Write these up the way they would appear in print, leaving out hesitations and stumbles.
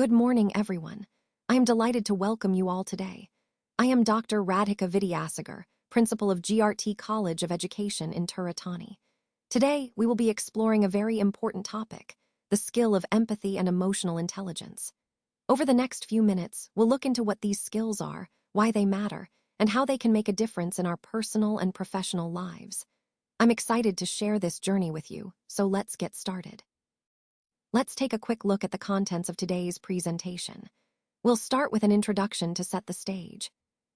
Good morning, everyone. I am delighted to welcome you all today. I am Dr. Radhika Vidyasagar, Principal of GRT College of Education in Turatani. Today, we will be exploring a very important topic, the skill of empathy and emotional intelligence. Over the next few minutes, we'll look into what these skills are, why they matter, and how they can make a difference in our personal and professional lives. I'm excited to share this journey with you, so let's get started. Let's take a quick look at the contents of today's presentation. We'll start with an introduction to set the stage.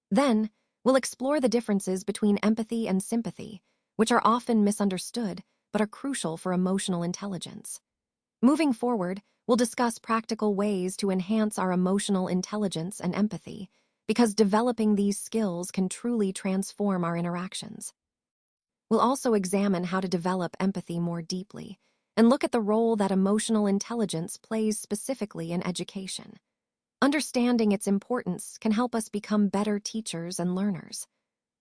Then, we'll explore the differences between empathy and sympathy, which are often misunderstood but are crucial for emotional intelligence. Moving forward, we'll discuss practical ways to enhance our emotional intelligence and empathy, because developing these skills can truly transform our interactions. We'll also examine how to develop empathy more deeply, and look at the role that emotional intelligence plays specifically in education. Understanding its importance can help us become better teachers and learners.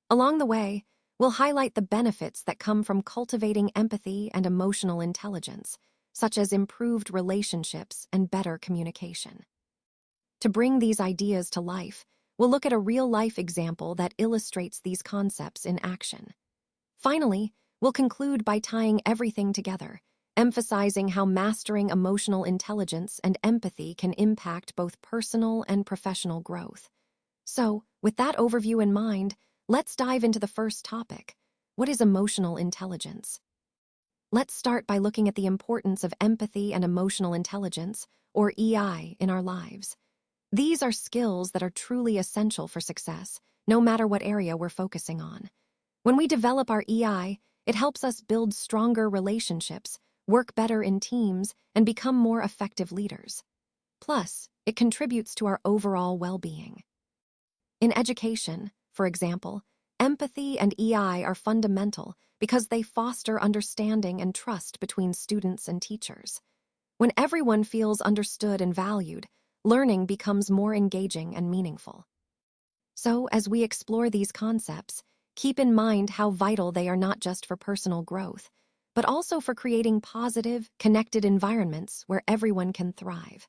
Along the way, we'll highlight the benefits that come from cultivating empathy and emotional intelligence, such as improved relationships and better communication. To bring these ideas to life, we'll look at a real-life example that illustrates these concepts in action. Finally, we'll conclude by tying everything together, emphasizing how mastering emotional intelligence and empathy can impact both personal and professional growth. So, with that overview in mind, let's dive into the first topic. What is emotional intelligence? Let's start by looking at the importance of empathy and emotional intelligence, or EI, in our lives. These are skills that are truly essential for success, no matter what area we're focusing on. When we develop our EI, it helps us build stronger relationships, work better in teams, and become more effective leaders. Plus, it contributes to our overall well-being. In education, for example, empathy and EI are fundamental because they foster understanding and trust between students and teachers. When everyone feels understood and valued, learning becomes more engaging and meaningful. So, as we explore these concepts, keep in mind how vital they are not just for personal growth, but also for creating positive, connected environments where everyone can thrive.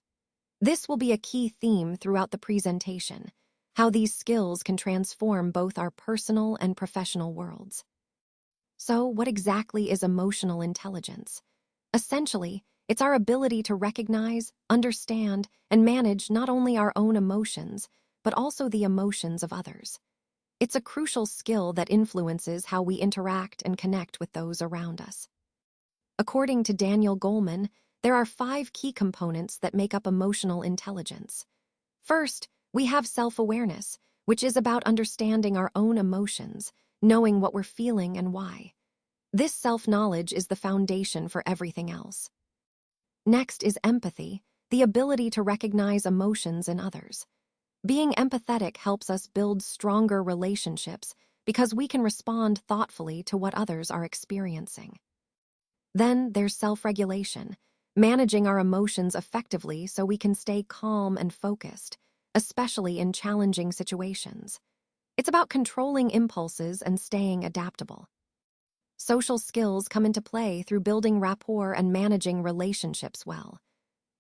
This will be a key theme throughout the presentation, how these skills can transform both our personal and professional worlds. So, what exactly is emotional intelligence? Essentially, it's our ability to recognize, understand, and manage not only our own emotions, but also the emotions of others. It's a crucial skill that influences how we interact and connect with those around us. According to Daniel Goleman, there are 5 key components that make up emotional intelligence. First, we have self-awareness, which is about understanding our own emotions, knowing what we're feeling and why. This self-knowledge is the foundation for everything else. Next is empathy, the ability to recognize emotions in others. Being empathetic helps us build stronger relationships because we can respond thoughtfully to what others are experiencing. Then there's self-regulation, managing our emotions effectively so we can stay calm and focused, especially in challenging situations. It's about controlling impulses and staying adaptable. Social skills come into play through building rapport and managing relationships well.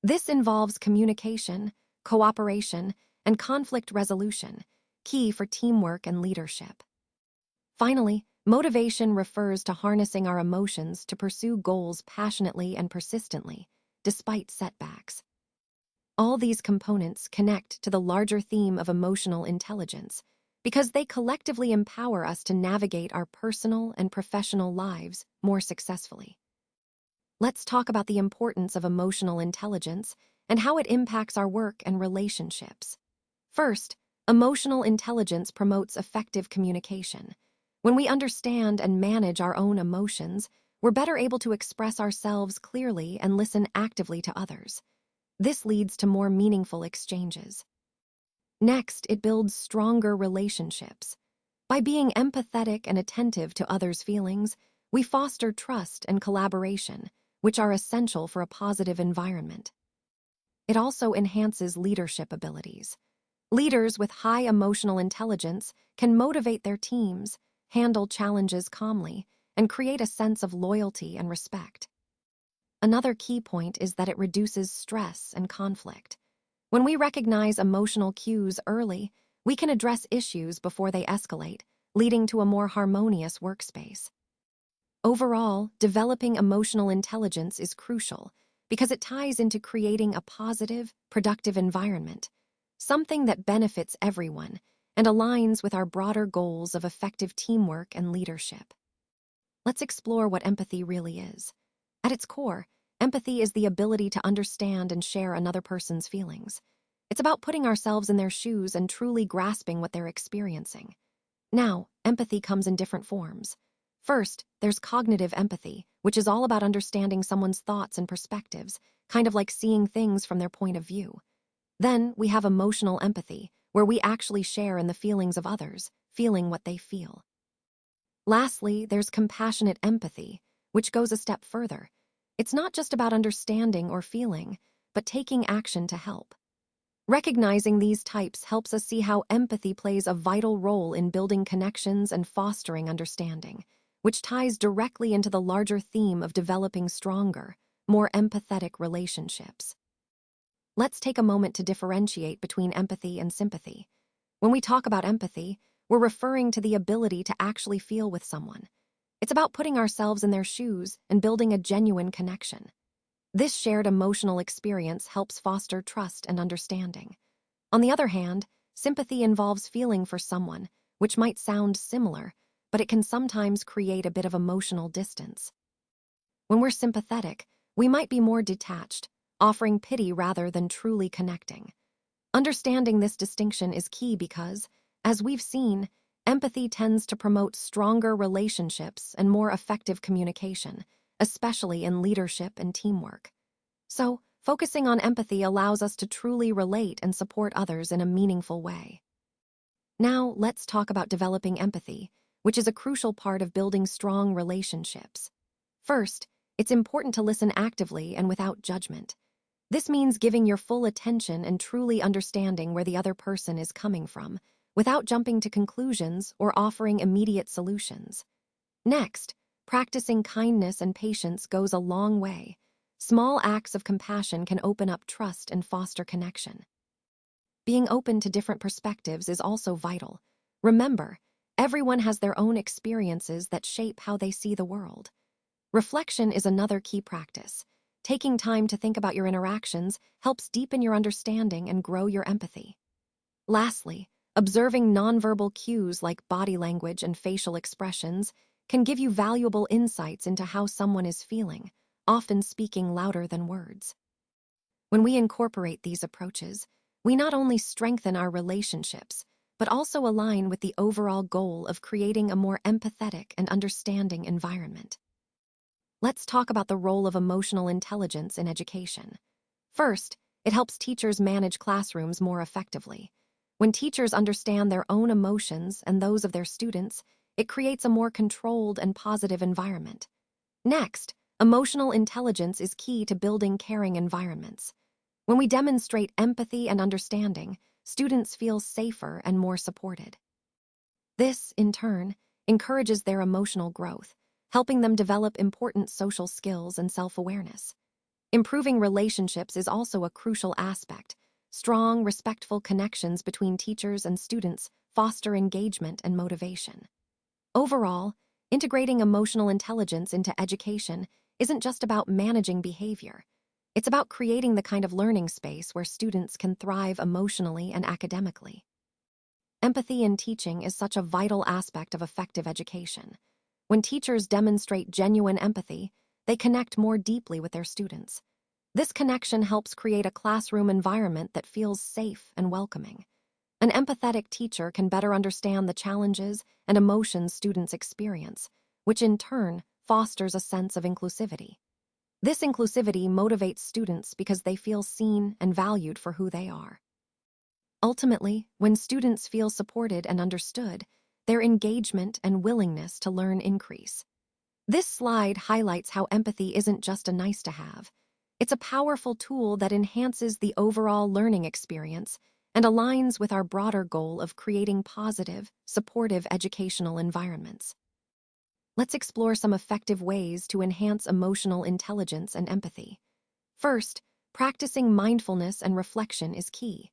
This involves communication, cooperation, and conflict resolution, key for teamwork and leadership. Finally, motivation refers to harnessing our emotions to pursue goals passionately and persistently, despite setbacks. All these components connect to the larger theme of emotional intelligence because they collectively empower us to navigate our personal and professional lives more successfully. Let's talk about the importance of emotional intelligence and how it impacts our work and relationships. First, emotional intelligence promotes effective communication. When we understand and manage our own emotions, we're better able to express ourselves clearly and listen actively to others. This leads to more meaningful exchanges. Next, it builds stronger relationships. By being empathetic and attentive to others' feelings, we foster trust and collaboration, which are essential for a positive environment. It also enhances leadership abilities. Leaders with high emotional intelligence can motivate their teams, handle challenges calmly, and create a sense of loyalty and respect. Another key point is that it reduces stress and conflict. When we recognize emotional cues early, we can address issues before they escalate, leading to a more harmonious workspace. Overall, developing emotional intelligence is crucial because it ties into creating a positive, productive environment, something that benefits everyone and aligns with our broader goals of effective teamwork and leadership. Let's explore what empathy really is. At its core, empathy is the ability to understand and share another person's feelings. It's about putting ourselves in their shoes and truly grasping what they're experiencing. Now, empathy comes in different forms. First, there's cognitive empathy, which is all about understanding someone's thoughts and perspectives, kind of like seeing things from their point of view. Then, we have emotional empathy, where we actually share in the feelings of others, feeling what they feel. Lastly, there's compassionate empathy, which goes a step further. It's not just about understanding or feeling, but taking action to help. Recognizing these types helps us see how empathy plays a vital role in building connections and fostering understanding, which ties directly into the larger theme of developing stronger, more empathetic relationships. Let's take a moment to differentiate between empathy and sympathy. When we talk about empathy, we're referring to the ability to actually feel with someone. It's about putting ourselves in their shoes and building a genuine connection. This shared emotional experience helps foster trust and understanding. On the other hand, sympathy involves feeling for someone, which might sound similar, but it can sometimes create a bit of emotional distance. When we're sympathetic, we might be more detached, offering pity rather than truly connecting. Understanding this distinction is key because, as we've seen, empathy tends to promote stronger relationships and more effective communication, especially in leadership and teamwork. So, focusing on empathy allows us to truly relate and support others in a meaningful way. Now, let's talk about developing empathy, which is a crucial part of building strong relationships. First, it's important to listen actively and without judgment. This means giving your full attention and truly understanding where the other person is coming from, without jumping to conclusions or offering immediate solutions. Next, practicing kindness and patience goes a long way. Small acts of compassion can open up trust and foster connection. Being open to different perspectives is also vital. Remember, everyone has their own experiences that shape how they see the world. Reflection is another key practice. Taking time to think about your interactions helps deepen your understanding and grow your empathy. Lastly, observing nonverbal cues like body language and facial expressions can give you valuable insights into how someone is feeling, often speaking louder than words. When we incorporate these approaches, we not only strengthen our relationships, but also align with the overall goal of creating a more empathetic and understanding environment. Let's talk about the role of emotional intelligence in education. First, it helps teachers manage classrooms more effectively. When teachers understand their own emotions and those of their students, it creates a more controlled and positive environment. Next, emotional intelligence is key to building caring environments. When we demonstrate empathy and understanding, students feel safer and more supported. This, in turn, encourages their emotional growth, helping them develop important social skills and self-awareness. Improving relationships is also a crucial aspect. Strong, respectful connections between teachers and students foster engagement and motivation. Overall, integrating emotional intelligence into education isn't just about managing behavior. It's about creating the kind of learning space where students can thrive emotionally and academically. Empathy in teaching is such a vital aspect of effective education. When teachers demonstrate genuine empathy, they connect more deeply with their students. This connection helps create a classroom environment that feels safe and welcoming. An empathetic teacher can better understand the challenges and emotions students experience, which in turn fosters a sense of inclusivity. This inclusivity motivates students because they feel seen and valued for who they are. Ultimately, when students feel supported and understood, their engagement and willingness to learn increase. This slide highlights how empathy isn't just a nice-to-have. It's a powerful tool that enhances the overall learning experience and aligns with our broader goal of creating positive, supportive educational environments. Let's explore some effective ways to enhance emotional intelligence and empathy. First, practicing mindfulness and reflection is key.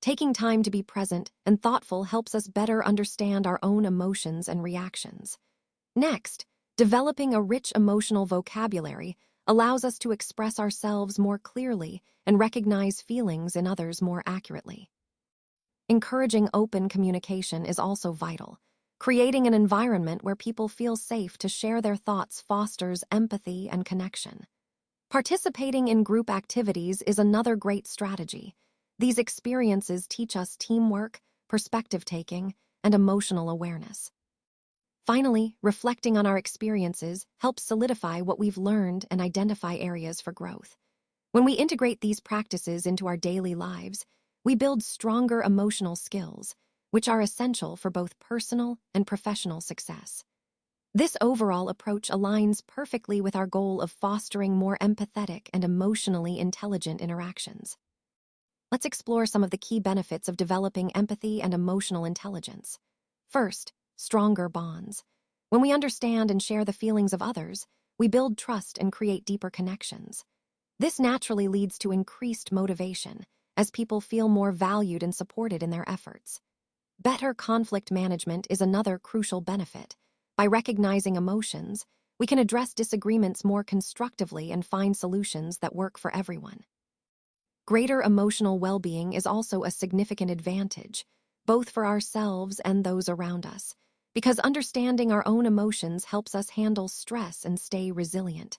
Taking time to be present and thoughtful helps us better understand our own emotions and reactions. Next, developing a rich emotional vocabulary allows us to express ourselves more clearly and recognize feelings in others more accurately. Encouraging open communication is also vital. Creating an environment where people feel safe to share their thoughts fosters empathy and connection. Participating in group activities is another great strategy. These experiences teach us teamwork, perspective-taking, and emotional awareness. Finally, reflecting on our experiences helps solidify what we've learned and identify areas for growth. When we integrate these practices into our daily lives, we build stronger emotional skills, which are essential for both personal and professional success. This overall approach aligns perfectly with our goal of fostering more empathetic and emotionally intelligent interactions. Let's explore some of the key benefits of developing empathy and emotional intelligence. First, stronger bonds. When we understand and share the feelings of others, we build trust and create deeper connections. This naturally leads to increased motivation, as people feel more valued and supported in their efforts. Better conflict management is another crucial benefit. By recognizing emotions, we can address disagreements more constructively and find solutions that work for everyone. Greater emotional well-being is also a significant advantage, both for ourselves and those around us, because understanding our own emotions helps us handle stress and stay resilient.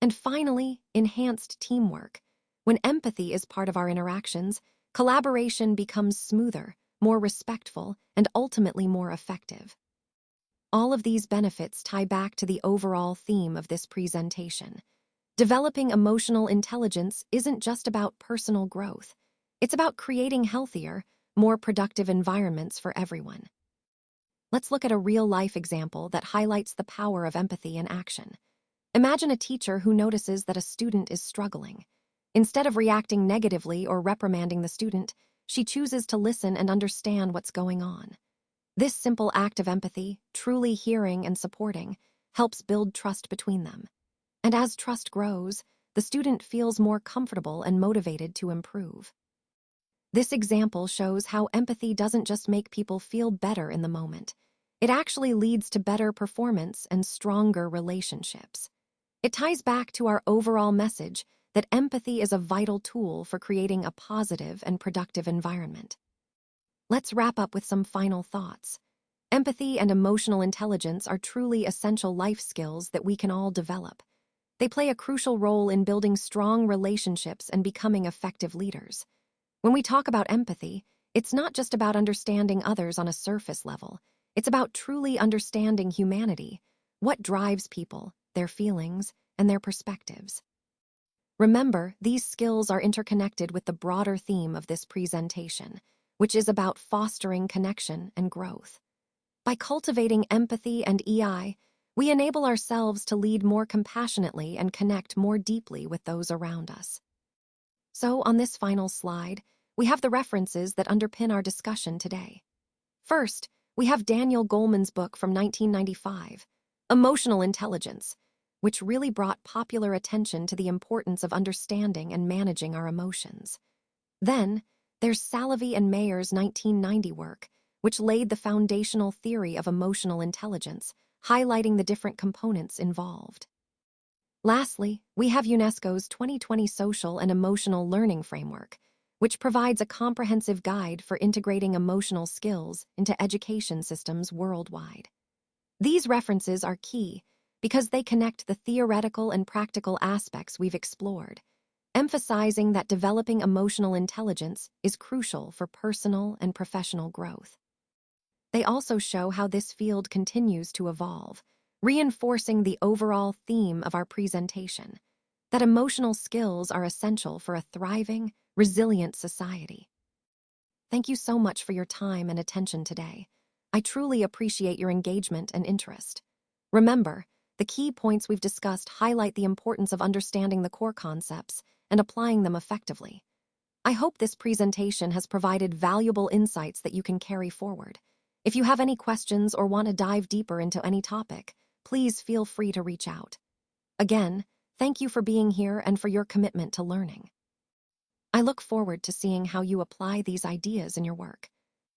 And finally, enhanced teamwork. When empathy is part of our interactions, collaboration becomes smoother, more respectful, and ultimately more effective. All of these benefits tie back to the overall theme of this presentation. Developing emotional intelligence isn't just about personal growth. It's about creating healthier, more productive environments for everyone. Let's look at a real-life example that highlights the power of empathy in action. Imagine a teacher who notices that a student is struggling. Instead of reacting negatively or reprimanding the student, she chooses to listen and understand what's going on. This simple act of empathy, truly hearing and supporting, helps build trust between them. And as trust grows, the student feels more comfortable and motivated to improve. This example shows how empathy doesn't just make people feel better in the moment. It actually leads to better performance and stronger relationships. It ties back to our overall message that empathy is a vital tool for creating a positive and productive environment. Let's wrap up with some final thoughts. Empathy and emotional intelligence are truly essential life skills that we can all develop. They play a crucial role in building strong relationships and becoming effective leaders. When we talk about empathy, it's not just about understanding others on a surface level. It's about truly understanding humanity, what drives people, their feelings, and their perspectives. Remember, these skills are interconnected with the broader theme of this presentation, which is about fostering connection and growth. By cultivating empathy and EI, we enable ourselves to lead more compassionately and connect more deeply with those around us. So, on this final slide, we have the references that underpin our discussion today. First, we have Daniel Goleman's book from 1995, Emotional Intelligence, which really brought popular attention to the importance of understanding and managing our emotions. Then, there's Salovey and Mayer's 1990 work, which laid the foundational theory of emotional intelligence, highlighting the different components involved. Lastly, we have UNESCO's 2020 Social and Emotional Learning Framework, which provides a comprehensive guide for integrating emotional skills into education systems worldwide. These references are key because they connect the theoretical and practical aspects we've explored, emphasizing that developing emotional intelligence is crucial for personal and professional growth. They also show how this field continues to evolve, reinforcing the overall theme of our presentation, that emotional skills are essential for a thriving, resilient society. Thank you so much for your time and attention today. I truly appreciate your engagement and interest. Remember, the key points we've discussed highlight the importance of understanding the core concepts and applying them effectively. I hope this presentation has provided valuable insights that you can carry forward. If you have any questions or want to dive deeper into any topic, please feel free to reach out. Again, thank you for being here and for your commitment to learning. I look forward to seeing how you apply these ideas in your work.